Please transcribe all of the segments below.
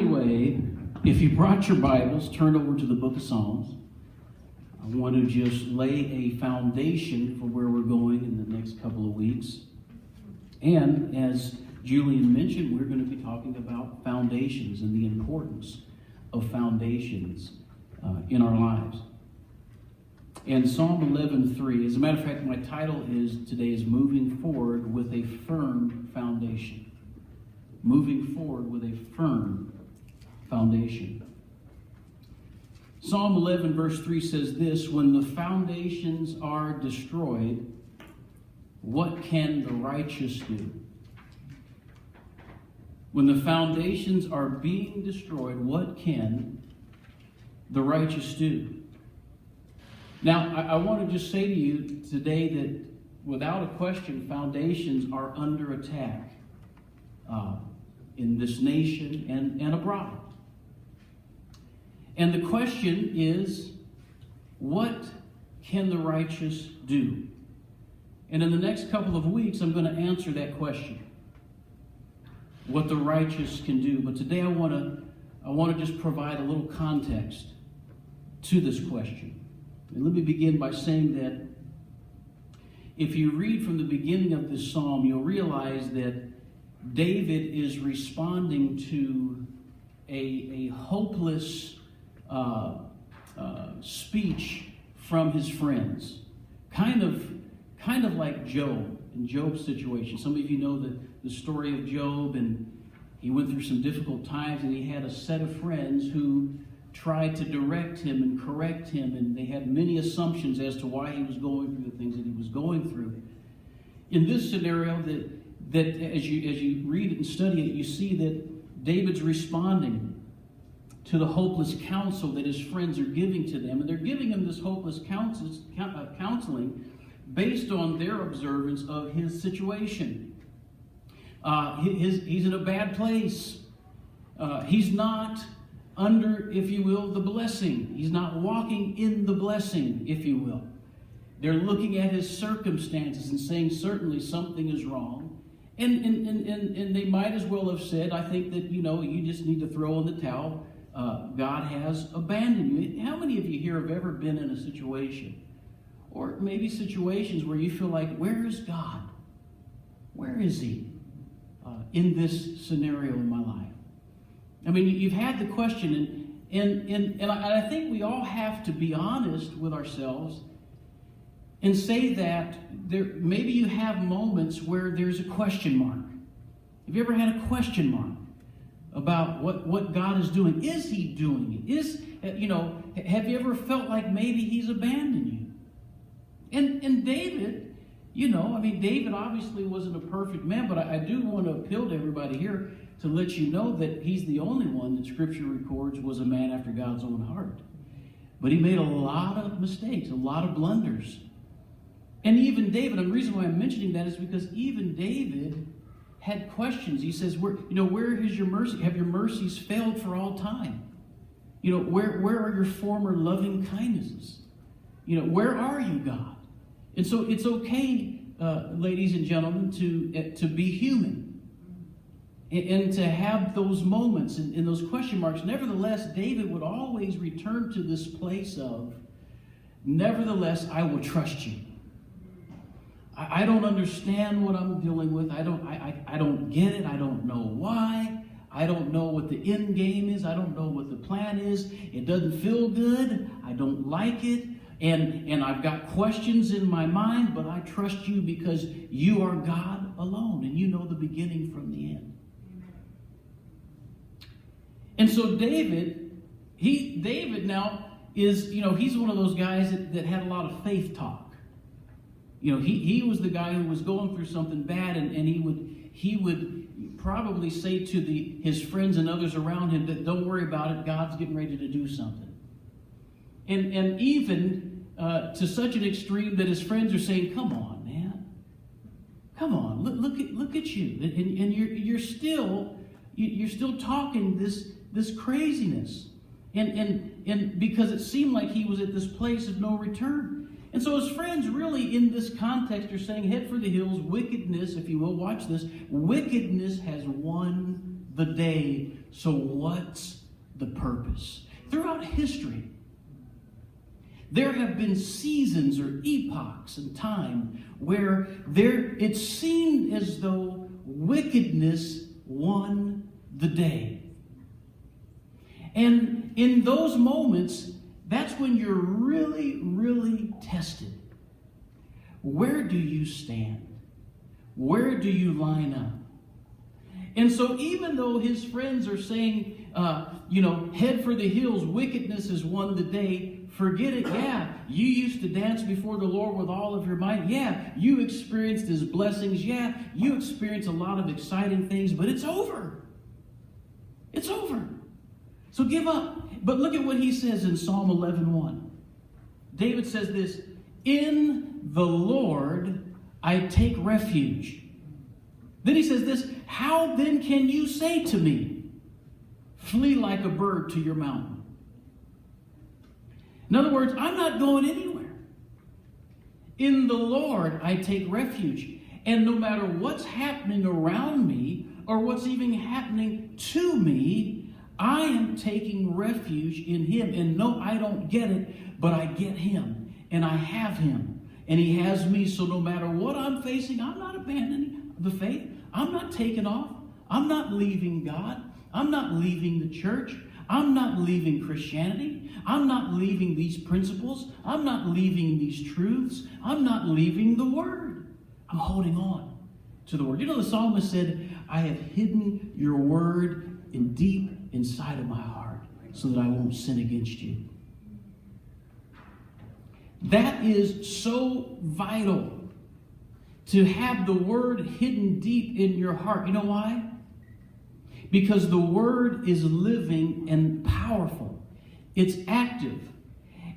Anyway, if you brought your Bibles, turn over to the book of Psalms. I want to just lay a foundation for where we're going in the next couple of weeks. And as Julian mentioned, we're going to be talking about foundations and the importance of foundations in our lives. And Psalm 11:3, as a matter of fact, my title today is Moving Forward with a Firm Foundation. Moving forward with a firm foundation. Psalm 11 verse 3 says this: when the foundations are destroyed, what can the righteous do? When the foundations are being destroyed, what can the righteous do? Now, I want to just say to you today that without a question, foundations are under attack in this nation and abroad. And the question is, what can the righteous do? And in the next couple of weeks, I'm going to answer that question. What the righteous can do. But today I want to just provide a little context to this question. And let me begin by saying that if you read from the beginning of this psalm, you'll realize that David is responding to a hopeless speech from his friends, kind of like Job in Job's situation. Some of you know the story of Job, and he went through some difficult times, and he had a set of friends who tried to direct him and correct him, and they had many assumptions as to why he was going through the things that he was going through. In this scenario, that as you read it and study it, you see that David's responding to the hopeless counsel that his friends are giving to them. And they're giving him this hopeless counseling based on their observance of his situation. He's in a bad place. He's not under, if you will, the blessing. He's not walking in the blessing, if you will. They're looking at his circumstances and saying certainly something is wrong. And they might as well have said, I think that, you just need to throw in the towel. God has abandoned you. How many of you here have ever been in a situation, or maybe situations where you feel like, where is God? Where is He in this scenario in my life? I mean, you've had the question, and I think we all have to be honest with ourselves and say that maybe you have moments where there's a question mark. Have you ever had a question mark about what God is doing? Is He doing it? Have you ever felt like maybe He's abandoned you? And David, David obviously wasn't a perfect man, but I do want to appeal to everybody here to let you know that he's the only one that Scripture records was a man after God's own heart. But he made a lot of mistakes, a lot of blunders. And even David, and the reason why I'm mentioning that is because even David had questions. He says, where is your mercy? Have your mercies failed for all time? Where are your former loving kindnesses? Where are you, God? And so it's okay, ladies and gentlemen, to be human and to have those moments and those question marks. Nevertheless, David would always return to this place of, nevertheless, I will trust you. I don't understand what I'm dealing with. I don't get it. I don't know why. I don't know what the end game is. I don't know what the plan is. It doesn't feel good. I don't like it. And I've got questions in my mind, but I trust you because you are God alone, and you know the beginning from the end. And so David now is, he's one of those guys that had a lot of faith talk. He was the guy who was going through something bad, and he would probably say to his friends and others around him that don't worry about it, God's getting ready to do something. And even to such an extreme that his friends are saying, come on, man. Come on, look at you. And you're still talking this craziness. And because it seemed like he was at this place of no return. And so his friends really in this context are saying, head for the hills, wickedness, if you will, watch this, wickedness has won the day. So what's the purpose? Throughout history, there have been seasons or epochs in time where it seemed as though wickedness won the day. And in those moments, that's when you're really, really tested. Where do you stand? Where do you line up? And so even though his friends are saying, head for the hills, wickedness has won the day, forget it. Yeah, you used to dance before the Lord with all of your might. Yeah, you experienced his blessings. Yeah, you experienced a lot of exciting things, but it's over. It's over. So give up. But look at what he says in Psalm 11:1. David says this, "In the Lord I take refuge." Then he says this, "How then can you say to me, flee like a bird to your mountain?" In other words, I'm not going anywhere. In the Lord I take refuge. And no matter what's happening around me or what's even happening to me, I am taking refuge in him. And no, I don't get it, but I get him. And I have him. And he has me. So no matter what I'm facing, I'm not abandoning the faith. I'm not taking off. I'm not leaving God. I'm not leaving the church. I'm not leaving Christianity. I'm not leaving these principles. I'm not leaving these truths. I'm not leaving the Word. I'm holding on to the Word. You know, the psalmist said, "I have hidden your Word in deep inside of my heart so that I won't sin against you." That is so vital, to have the Word hidden deep in your heart. You know why? Because the Word is living and powerful. It's active.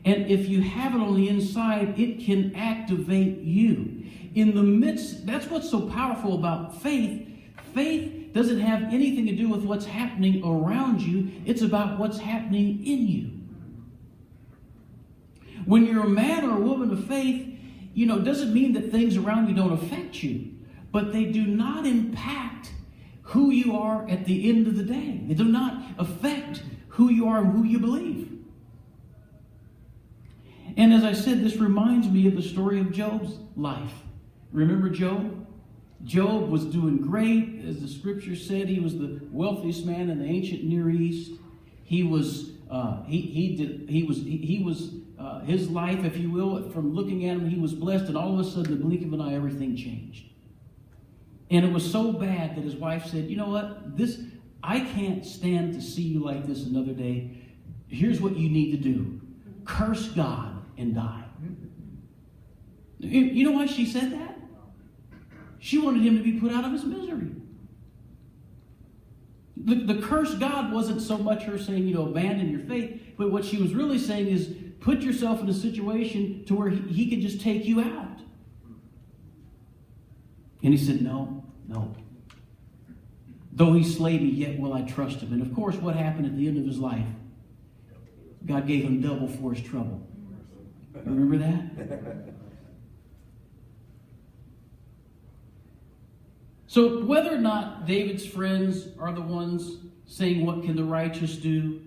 And if you have it on the inside, it can activate you. In the midst, that's what's so powerful about faith. Faith doesn't have anything to do with what's happening around you. It's about what's happening in you. When you're a man or a woman of faith, doesn't mean that things around you don't affect you, but they do not impact who you are at the end of the day. They do not affect who you are and who you believe. And as I said, this reminds me of the story of Job's life. Remember Job? Job was doing great. As the scripture said, he was the wealthiest man in the ancient Near East. He was his life, if you will, from looking at him, he was blessed, and all of a sudden, the blink of an eye, everything changed. And it was so bad that his wife said, "You know what? I can't stand to see you like this another day. Here's what you need to do. Curse God and die." You know why she said that? She wanted him to be put out of his misery. The curse God wasn't so much her saying, abandon your faith, but what she was really saying is, put yourself in a situation to where he could just take you out. And he said, no. Though he slay me, yet will I trust him. And of course, what happened at the end of his life? God gave him double for his trouble. Remember that? So whether or not David's friends are the ones saying, "What can the righteous do?"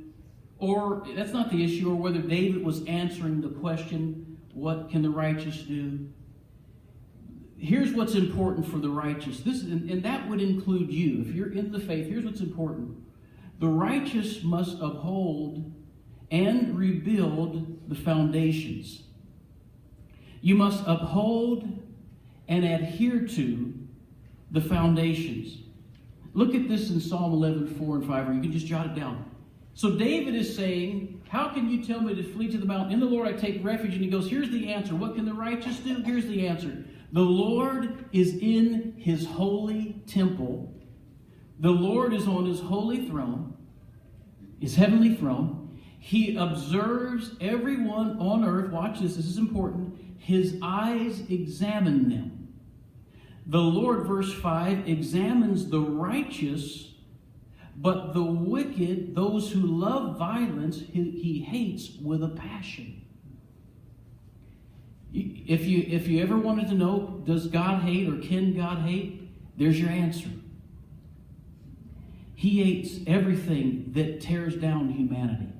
or that's not the issue, or whether David was answering the question, "What can the righteous do?" Here's what's important for the righteous. And that would include you. If you're in the faith, here's what's important. The righteous must uphold and rebuild the foundations. You must uphold and adhere to the foundations. Look at this in Psalm 11:4-5, or you can just jot it down. So David is saying, how can you tell me to flee to the mountain? In the Lord I take refuge. And he goes, here's the answer. What can the righteous do? Here's the answer. The Lord is in his holy temple. The Lord is on his holy throne, his heavenly throne. He observes everyone on earth. Watch this is important. His eyes examine them. The Lord, verse 5, examines the righteous, but the wicked, those who love violence, he hates with a passion. If you ever wanted to know, does God hate or can God hate? There's your answer. He hates everything that tears down humanity.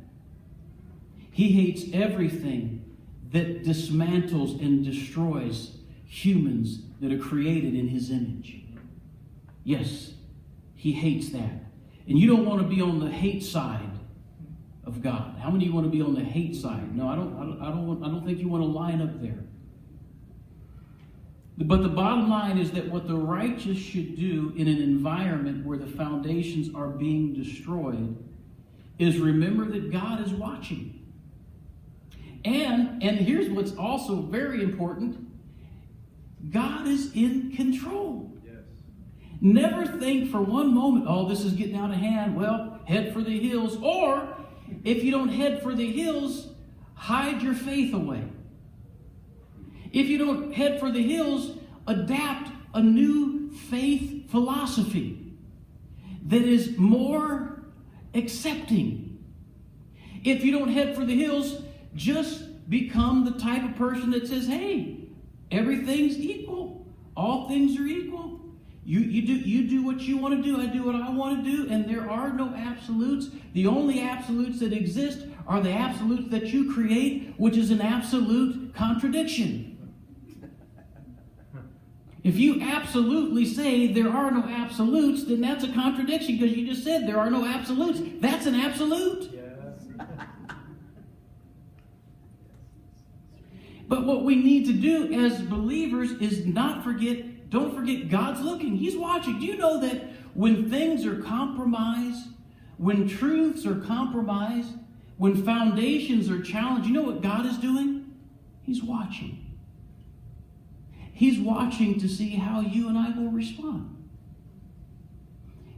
He hates everything that dismantles and destroys humans that are created in His image. Yes, He hates that. And you don't want to be on the hate side of God. How many of you want to be on the hate side? No, I don't think you want to line up there. But the bottom line is that what the righteous should do in an environment where the foundations are being destroyed is remember that God is watching. And here's what's also very important. God is in control. Yes. Never think for one moment, oh, this is getting out of hand. Well, head for the hills. Or, if you don't head for the hills, hide your faith away. If you don't head for the hills, adapt a new faith philosophy that is more accepting. If you don't head for the hills, just become the type of person that says, hey, everything's equal. All things are equal. You do what you want to do. I do what I want to do. And there are no absolutes. The only absolutes that exist are the absolutes that you create, which is an absolute contradiction. If you absolutely say there are no absolutes, then that's a contradiction because you just said there are no absolutes. That's an absolute. Yes. But what we need to do as believers is don't forget God's looking. He's watching. Do you know that when things are compromised, when truths are compromised, when foundations are challenged, you know what God is doing? He's watching. He's watching to see how you and I will respond.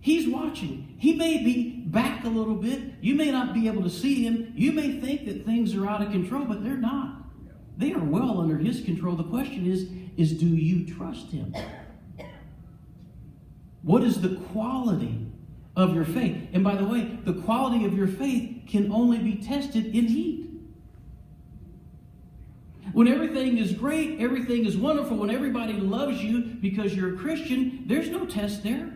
He's watching. He may be back a little bit. You may not be able to see Him. You may think that things are out of control, but they're not. They are well under His control. The question is do you trust Him? What is the quality of your faith? And by the way, the quality of your faith can only be tested in heat. When everything is great, everything is wonderful, when everybody loves you because you're a Christian, there's no test there.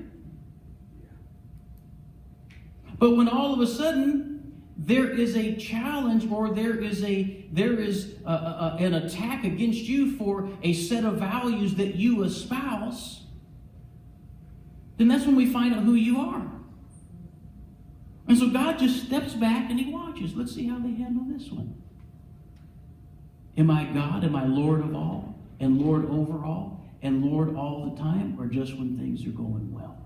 But when all of a sudden there is a challenge or there is an attack against you for a set of values that you espouse, then that's when we find out who you are. And so God just steps back and He watches. Let's see how they handle this one. Am I God? Am I Lord of all? And Lord over all? And Lord all the time? Or just when things are going well?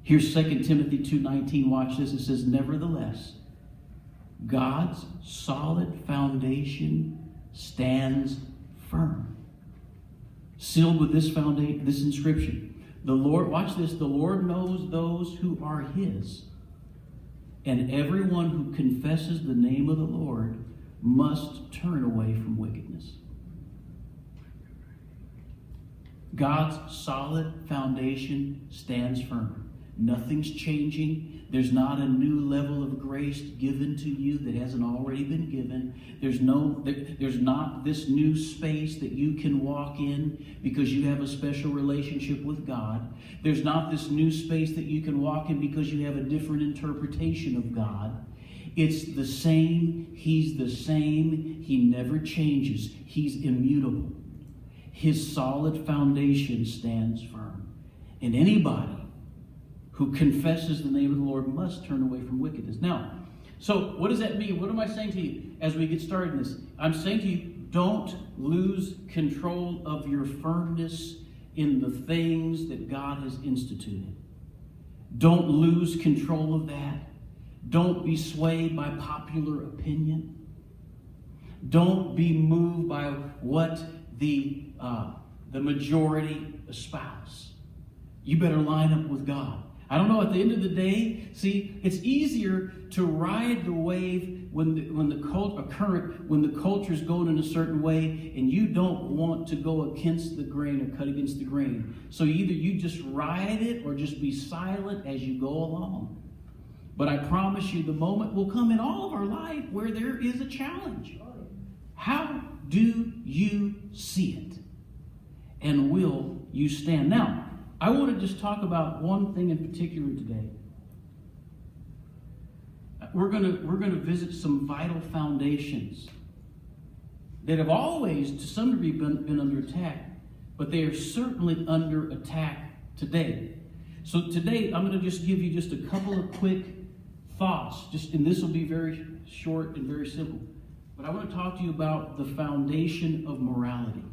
Here's 2 Timothy 2:19. Watch this. It says, nevertheless, God's solid foundation stands firm. Sealed with this foundation, this inscription. The Lord, watch this, the Lord knows those who are His. And everyone who confesses the name of the Lord must turn away from wickedness. God's solid foundation stands firm. Nothing's changing. There's not a new level of grace given to you that hasn't already been given. There's not this new space that you can walk in because you have a special relationship with God. There's not this new space that you can walk in because you have a different interpretation of God. It's the same. He's the same. He never changes. He's immutable. His solid foundation stands firm. And anybody who confesses the name of the Lord must turn away from wickedness. Now, so what does that mean? What am I saying to you as we get started in this? I'm saying to you, don't lose control of your firmness in the things that God has instituted. Don't lose control of that. Don't be swayed by popular opinion. Don't be moved by what the majority espouse. You better line up with God. I don't know, at the end of the day, see, it's easier to ride the wave when the culture's going in a certain way and you don't want to go against the grain or cut against the grain. So either you just ride it or just be silent as you go along. But I promise you, the moment will come in all of our life where there is a challenge. How do you see it? And will you stand? Now, I want to just talk about one thing in particular today. We're gonna visit some vital foundations that have always, to some degree, been under attack, but they are certainly under attack today. So today, I'm going to just give you just a couple of quick thoughts, and this will be very short and very simple. But I want to talk to you about the foundation of morality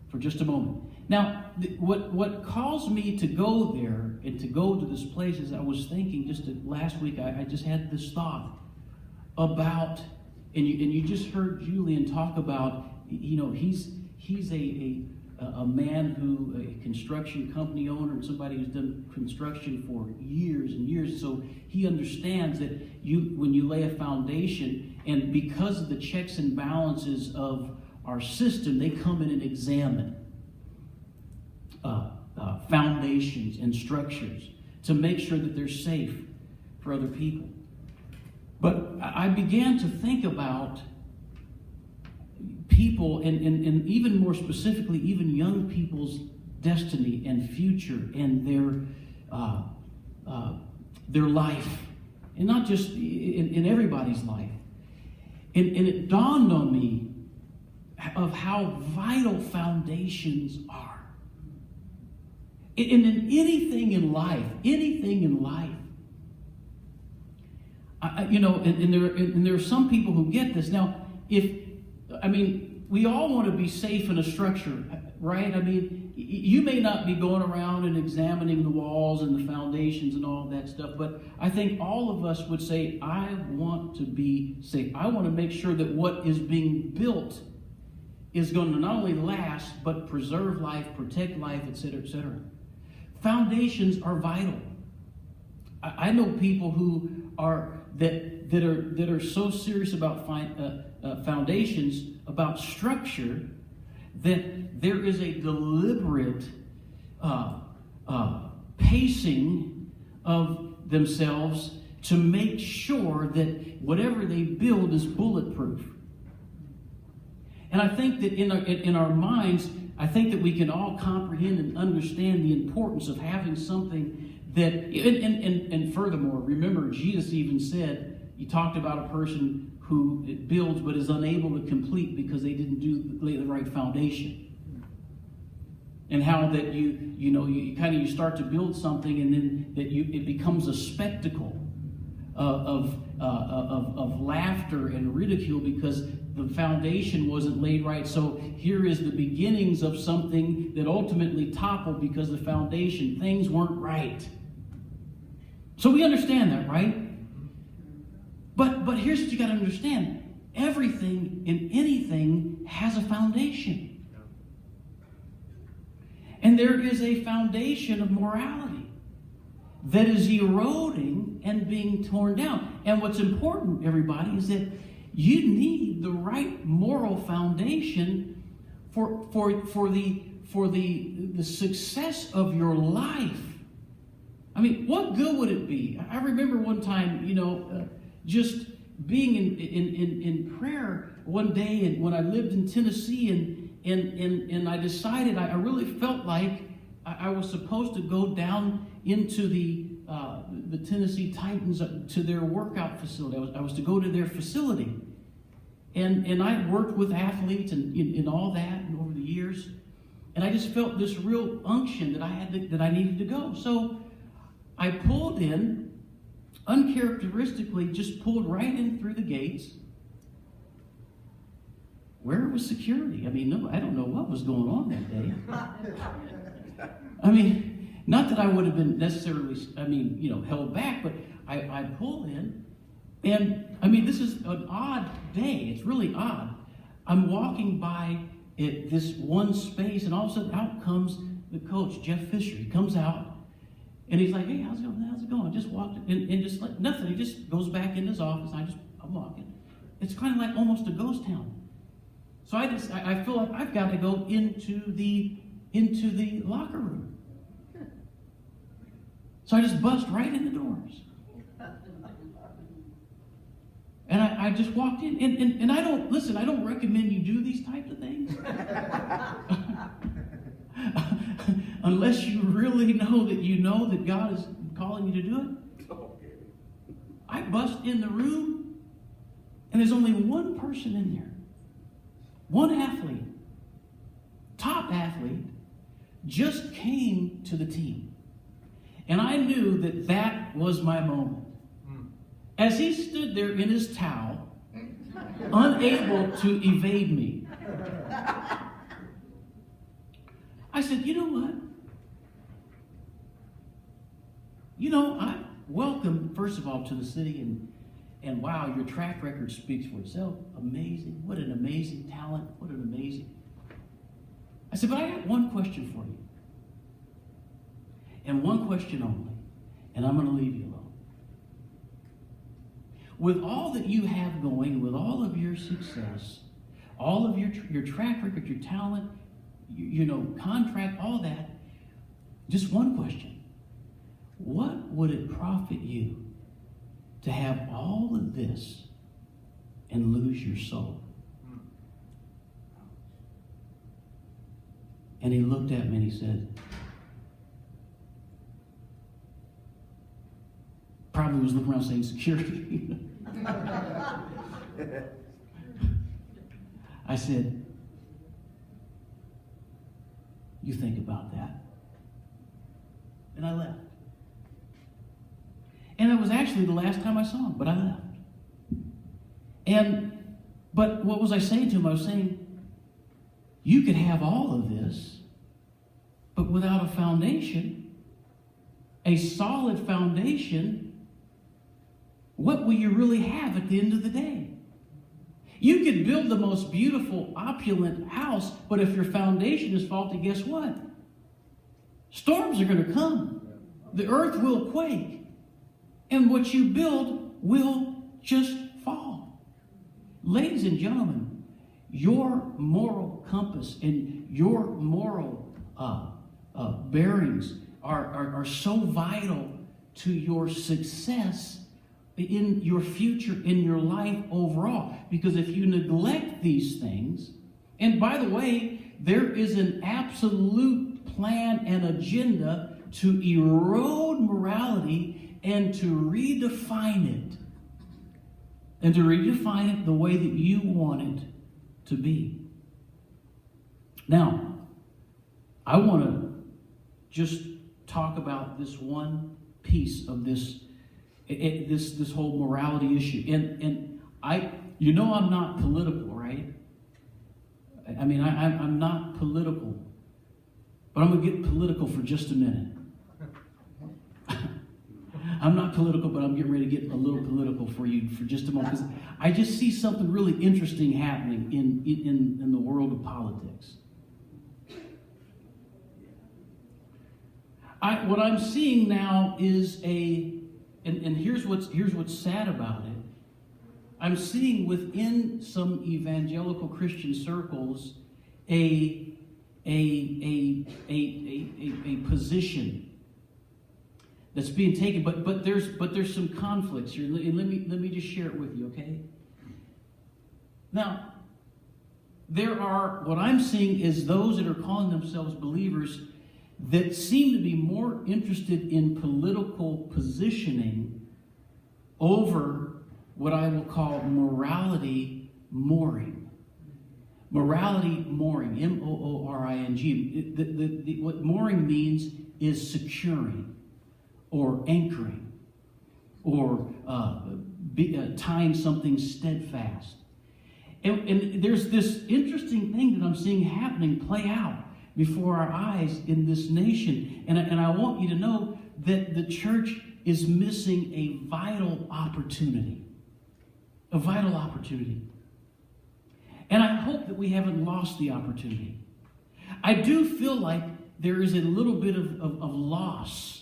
for just a moment. Now, what caused me to go there and to go to this place is I was thinking last week, I just had this thought about, and you just heard Julian talk about, he's a man who, a construction company owner and somebody who's done construction for years and years. So he understands that when you lay a foundation, and because of the checks and balances of our system, they come in and examine foundations and structures to make sure that they're safe for other people. But I began to think about people, and even more specifically, even young people's destiny and future and their life, and not just in everybody's life. And it dawned on me of how vital foundations are. And in anything in life, and there are some people who get this. Now, we all want to be safe in a structure, right? I mean, you may not be going around and examining the walls and the foundations and all of that stuff, but I think all of us would say, I want to be safe. I want to make sure that what is being built is going to not only last, but preserve life, protect life, etc., etc. Foundations are vital. I know people who are that are so serious about foundations, about structure, that there is a deliberate pacing of themselves to make sure that whatever they build is bulletproof. And I think that in our minds, I think that we can all comprehend and understand the importance of having something that, and furthermore, remember, Jesus even said, he talked about a person who builds but is unable to complete because they didn't lay the right foundation. And how that you start to build something, and then that it becomes a spectacle of laughter and ridicule because the foundation wasn't laid right. So here is the beginnings of something that ultimately toppled because the foundation, things weren't right. So we understand that, right? But here's what you got to understand. Everything and anything has a foundation. And there is a foundation of morality that is eroding and being torn down. And what's important, everybody, is that you need the right moral foundation for the success of your life. I mean, what good would it be? I remember one time, just being in prayer one day, and when I lived in Tennessee, and I decided I really felt like I was supposed to go down into the Tennessee Titans to their workout facility. I was to go to their facility, and I worked with athletes and all that, and over the years, and I just felt this real unction that I needed to go. So I pulled in, uncharacteristically, just pulled right in through the gates. Where was security? I mean, no, I don't know what was going on that day. I mean, not that I would have been necessarily, held back, but I pulled in, and I mean, this is an odd day. It's really odd. I'm walking by this one space, and all of a sudden out comes the coach, Jeff Fisher. He comes out, and he's like, "Hey, how's it going? I just walked," and just like nothing. He just goes back in his office. I'm walking. It's kind of like almost a ghost town. So I feel like I've got to go into the locker room. So I just bust right in the doors. And I just walked in. And I don't recommend you do these types of things. unless you really know that God is calling you to do it. I bust in the room, and there's only one person in there. One athlete, top athlete, just came to the team. And I knew that that was my moment. As he stood there in his towel, unable to evade me, I said, you know what? I welcome, first of all, to the city, and wow, your track record speaks for itself. Amazing. What an amazing talent. What an amazing. I said, but I got one question for you. And one question only. And I'm going to leave you alone. With all that you have going, with all of your success, all of your track record, your talent, contract, all that, just one question. What would it profit you to have all of this and lose your soul? And he looked at me and he said, probably was looking around saying security. I said, you think about that. And I left. And it was actually the last time I saw him, but I left. But what was I saying to him? I was saying, you could have all of this, but without a foundation, a solid foundation, what will you really have at the end of the day? You could build the most beautiful, opulent house, but if your foundation is faulty, guess what? Storms are going to come. The earth will quake. And what you build will just fall. Ladies and gentlemen, your moral compass and your moral bearings are so vital to your success in your future, in your life overall. Because if you neglect these things, and by the way, there is an absolute plan and agenda to erode morality and to redefine it. And to redefine it the way that you want it to be. Now, I want to just talk about this one piece of this whole morality issue. And I'm not political, right? I mean, I'm not political. But I'm going to get political for just a minute. I'm not political, but I'm getting ready to get a little political for you for just a moment. Because I just see something really interesting happening in the world of politics. What I'm seeing now is and here's what's sad about it. I'm seeing within some evangelical Christian circles a position that's being taken, but there's some conflicts here. Let me just share it with you, okay? Now, what I'm seeing is those that are calling themselves believers that seem to be more interested in political positioning over what I will call morality mooring. Morality mooring, M-O-O-R-I-N-G. What mooring means is securing, or anchoring, or tying something steadfast. And there's this interesting thing that I'm seeing play out before our eyes in this nation. And I want you to know that the church is missing a vital opportunity. A vital opportunity. And I hope that we haven't lost the opportunity. I do feel like there is a little bit of loss,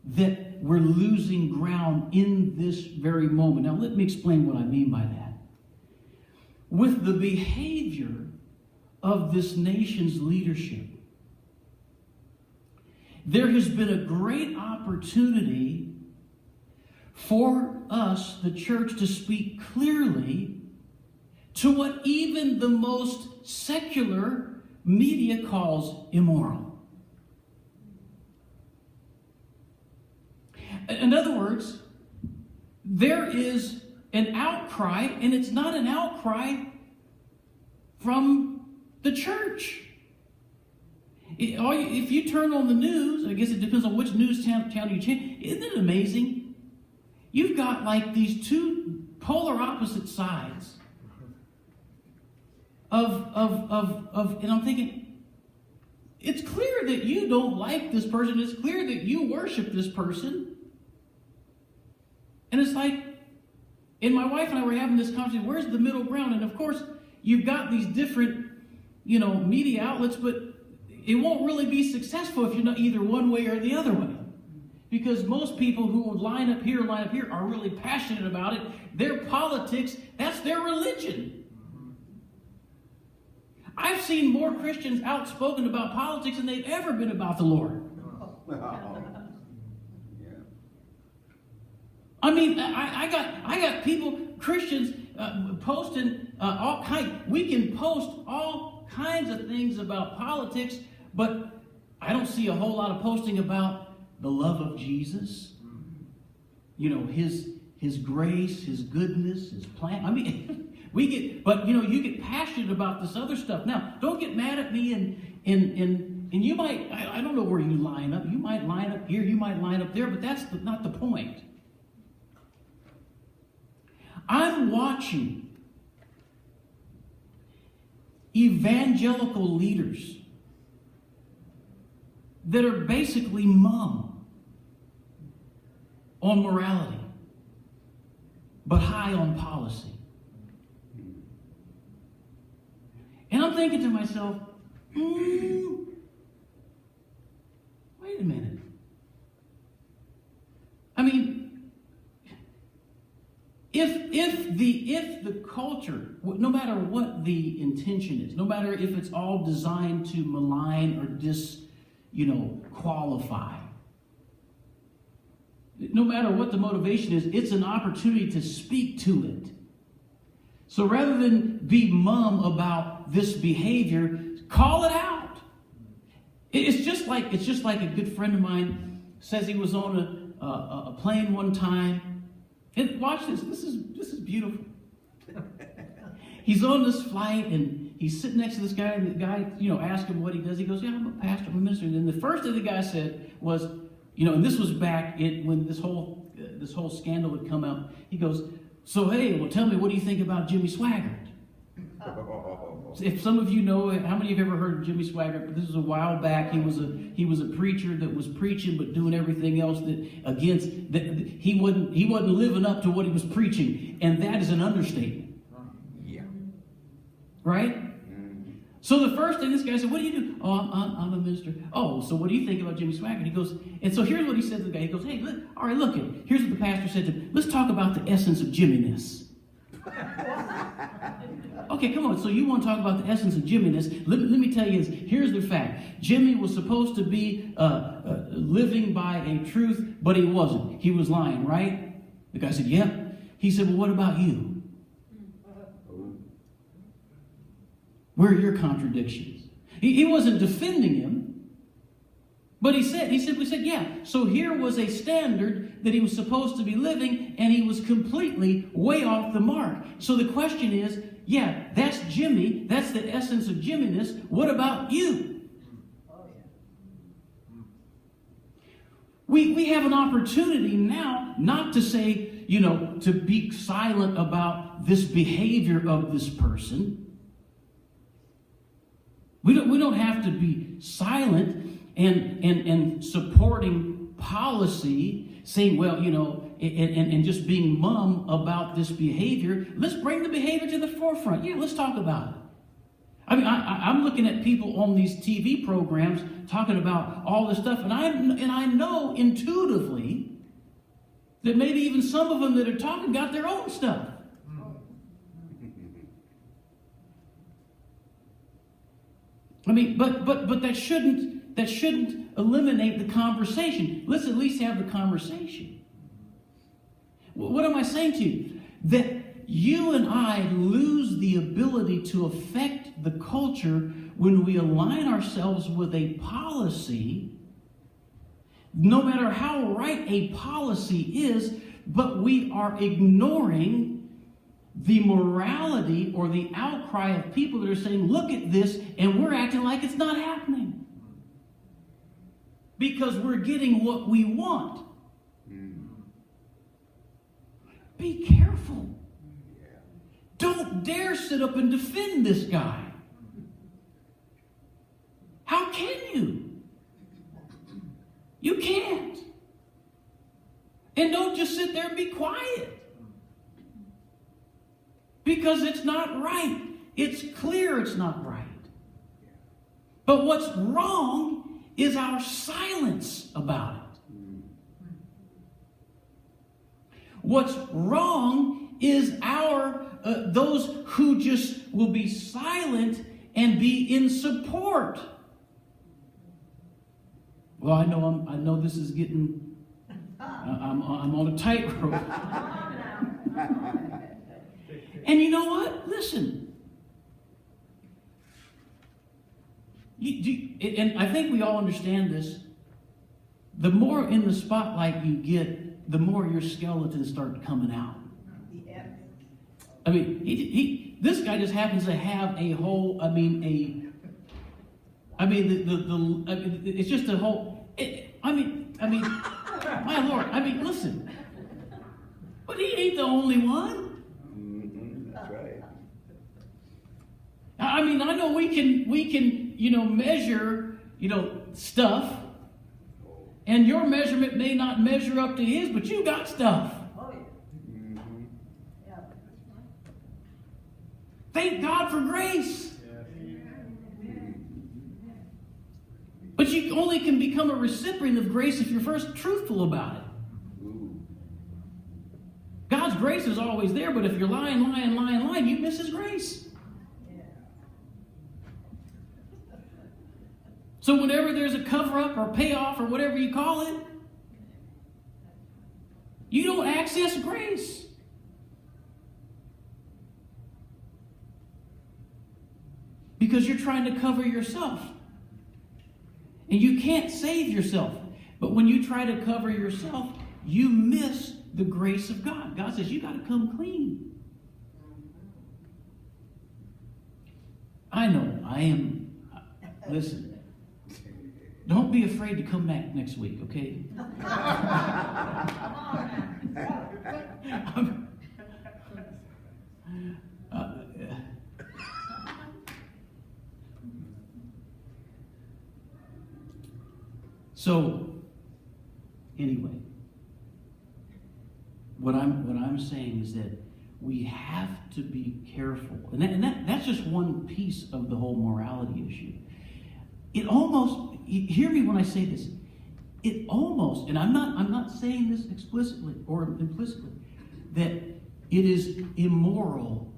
that we're losing ground in this very moment. Now, let me explain what I mean by that. With the behavior of this nation's leadership, there has been a great opportunity for us, the church, to speak clearly to what even the most secular media calls immoral. In other words, there is an outcry, and it's not an outcry from the church. If you turn on the news, I guess it depends on which news channel you change. Isn't it amazing? You've got like these two polar opposite sides and I'm thinking, it's clear that you don't like this person. It's clear that you worship this person. And it's like, and my wife and I were having this conversation, where's the middle ground? And of course, you've got these different, media outlets, but it won't really be successful if you're not either one way or the other way. Because most people who would line up here are really passionate about it. Their politics, that's their religion. I've seen more Christians outspoken about politics than they've ever been about the Lord. I mean, I got people, Christians, posting all kinds. We can post all kinds of things about politics, but I don't see a whole lot of posting about the love of Jesus. His grace, his goodness, his plan. I mean, you get passionate about this other stuff. Now, don't get mad at me and you might, I don't know where you line up. You might line up here, you might line up there, but that's not the point. I'm watching evangelical leaders that are basically mum on morality, but high on policy. And I'm thinking to myself, wait a minute. I mean, if the culture, no matter what the intention is, no matter if it's all designed to malign or disqualify, no matter what the motivation is, it's an opportunity to speak to it. So rather than be mum about this behavior, call it out. It's just like a good friend of mine says he was on a plane one time. And watch this. This is beautiful. He's on this flight and he's sitting next to this guy, and the guy, asked him what he does. He goes, "Yeah, I'm a pastor, I'm a minister." And then the first thing the guy said was, and this was back when this whole scandal had come out. He goes, "So hey, well, tell me, what do you think about Jimmy Swaggart?" If some of you know, how many of you have ever heard of Jimmy Swaggart? This was a while back. He was a preacher that was preaching but doing everything else he wasn't living up to what he was preaching, and that is an understatement. Yeah. Right? Mm-hmm. So the first thing this guy said, "What do you do?" "Oh, I'm a minister." "Oh, so what do you think about Jimmy Swaggart?" He goes, and so here's what he said to the guy. He goes, "Hey, look, here's what the pastor said to him. Let's talk about the essence of Jimminess." Okay, come on. So you want to talk about the essence of Jimminess? Let me tell you this. Here's the fact. Jimmy was supposed to be living by a truth, but he wasn't. He was lying, right? The guy said, "Yep." He said, "Well, what about you? Where are your contradictions?" He wasn't defending him, but he simply said, "Yeah." So here was a standard that he was supposed to be living, and he was completely way off the mark. So the question is, yeah, that's Jimmy. That's the essence of Jimminess. What about you? We have an opportunity now not to say, to be silent about this behavior of this person. We don't have to be silent and supporting policy, saying, well, and just being mum about this behavior. Let's bring the behavior to the forefront. Yeah, let's talk about it. I mean, I'm looking at people on these TV programs talking about all this stuff, and I know intuitively that maybe even some of them that are talking got their own stuff. I mean, but that shouldn't eliminate the conversation. Let's at least have the conversation. What am I saying to you? That you and I lose the ability to affect the culture when we align ourselves with a policy no matter how right a policy is, but we are ignoring the morality or the outcry of people that are saying, look at this, and we're acting like it's not happening. Because we're getting what we want. Be careful. Don't dare sit up and defend this guy. How can you? You can't. And don't just sit there and be quiet. Because it's not right. It's clear it's not right. But what's wrong is our silence about it. What's wrong is our those who just will be silent and be in support. Well, I know this is getting. I'm on a tightrope. And you know what? Listen. And I think we all understand this. The more in the spotlight you get, the more your skeletons start coming out. Yeah. I mean, this guy just happens to have a whole. It's just a whole. My Lord. Listen. But he ain't the only one. That's right. I know we can, measure, stuff. And your measurement may not measure up to his, but you got stuff. Oh, yeah. Mm-hmm. Yeah. Thank God for grace. Yeah. But you only can become a recipient of grace if you're first truthful about it. God's grace is always there, but if you're lying, you miss his grace. So whenever there's a cover-up or payoff or whatever you call it, you don't access grace. Because you're trying to cover yourself. And you can't save yourself. But when you try to cover yourself, you miss the grace of God. God says, you got to come clean. I know, I am. Listen. Don't be afraid to come back next week, okay? So, anyway, what I'm saying is that we have to be careful, and that's just one piece of the whole morality issue. It almost, hear me when I say this, it almost, and I'm not saying this explicitly or implicitly, that it is immoral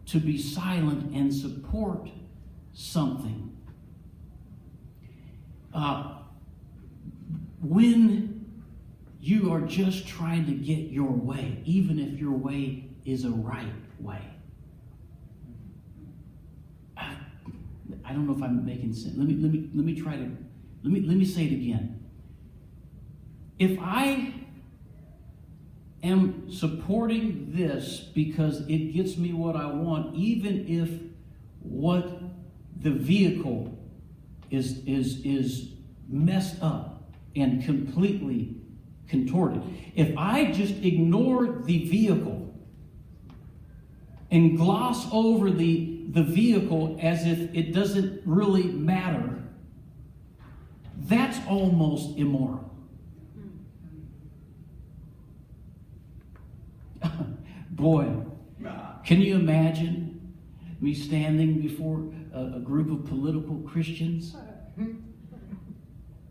to be silent and support something. When you are just trying to get your way, even if your way is a right way. I don't know if I'm making sense. Let me say it again. If I am supporting this because it gets me what I want, even if what the vehicle is messed up and completely contorted. If I just ignore the vehicle and gloss over the vehicle as if it doesn't really matter, that's almost immoral. Boy, can you imagine me standing before a group of political Christians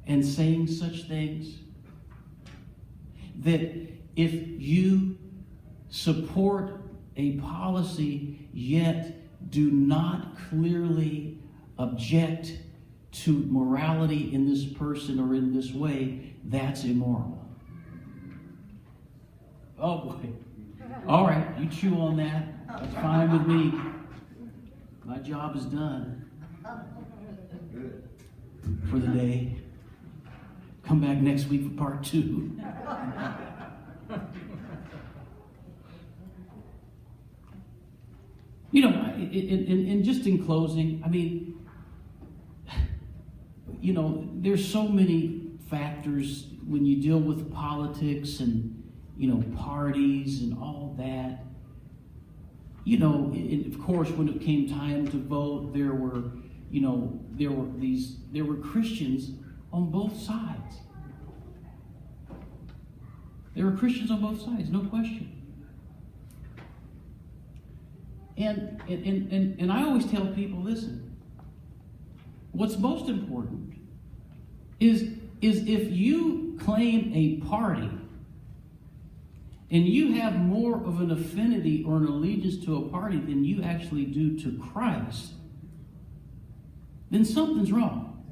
and saying such things? That if you support a policy yet do not clearly object to morality in this person or in this way, that's immoral. Oh boy. All right, you chew on that. That's fine with me. My job is done for the day. Come back next week for part 2. You know, and just in closing, I mean, you know, there's so many factors when you deal with politics and, you know, parties and all that. You know, of course, when it came time to vote, there were Christians on both sides. There were Christians on both sides, no question. And I always tell people, listen, what's most important is if you claim a party and you have more of an affinity or an allegiance to a party than you actually do to Christ, then something's wrong.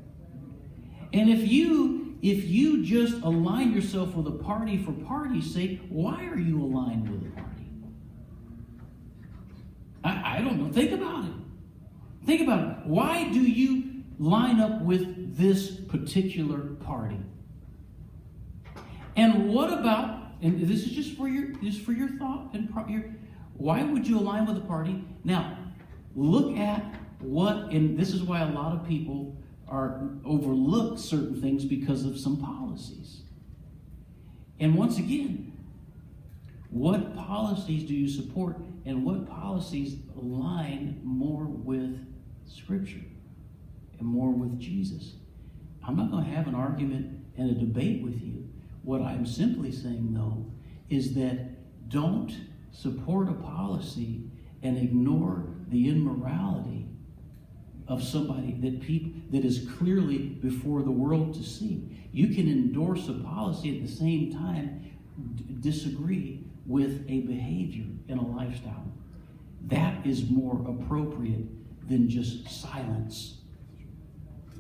And if you just align yourself with a party for party's sake, why are you aligned with a party? I don't know. Think about it. Think about it. Why do you line up with this particular party? And what about, and this is just for your thought and why would you align with a party? Now, look at what, and this is why a lot of people overlook certain things because of some policies. And once again, what policies do you support and what policies align more with Scripture and more with Jesus? I'm not going to have an argument and a debate with you. What I'm simply saying, though, is that don't support a policy and ignore the immorality of somebody that is clearly before the world to see. You can endorse a policy at the same time disagree with a behavior and a lifestyle. That is more appropriate than just silence.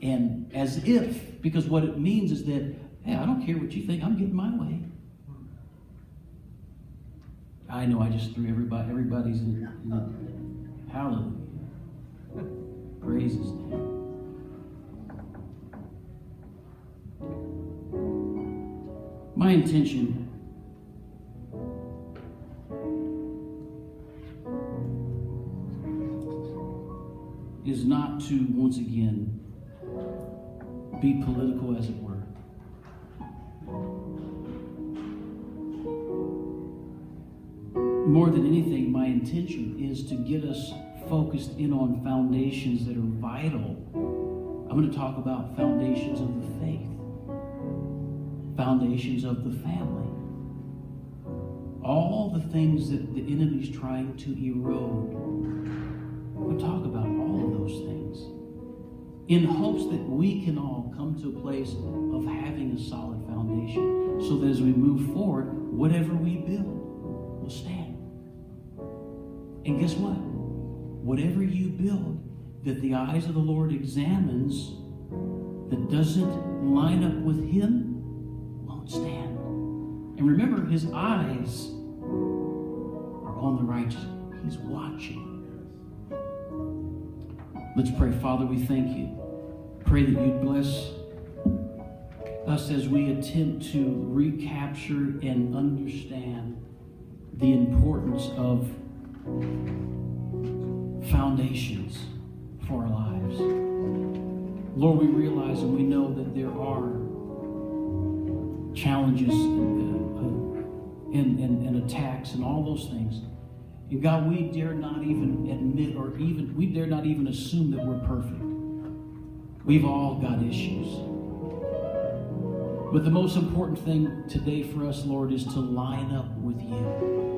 And as if, because what it means is that, hey, I don't care what you think, I'm getting my way. I know I just threw everybody's in hallelujah. Praise his name. My intention is not to, once again, be political, as it were. More than anything, my intention is to get us focused in on foundations that are vital. I'm going to talk about foundations of the faith, foundations of the family, all the things that the enemy's trying to erode. We'll talk about all of those things in hopes that we can all come to a place of having a solid foundation so that as we move forward, whatever we build will stand. And guess what? Whatever you build that the eyes of the Lord examines that doesn't line up with Him won't stand. And remember, His eyes are on the righteous. He's watching. Let's pray. Father, we thank you. Pray that you'd bless us as we attempt to recapture and understand the importance of foundations for our lives. Lord, we realize and we know that there are challenges and attacks and all those things. And God, we dare not even admit we dare not even assume that we're perfect. We've all got issues. But the most important thing today for us, Lord, is to line up with you.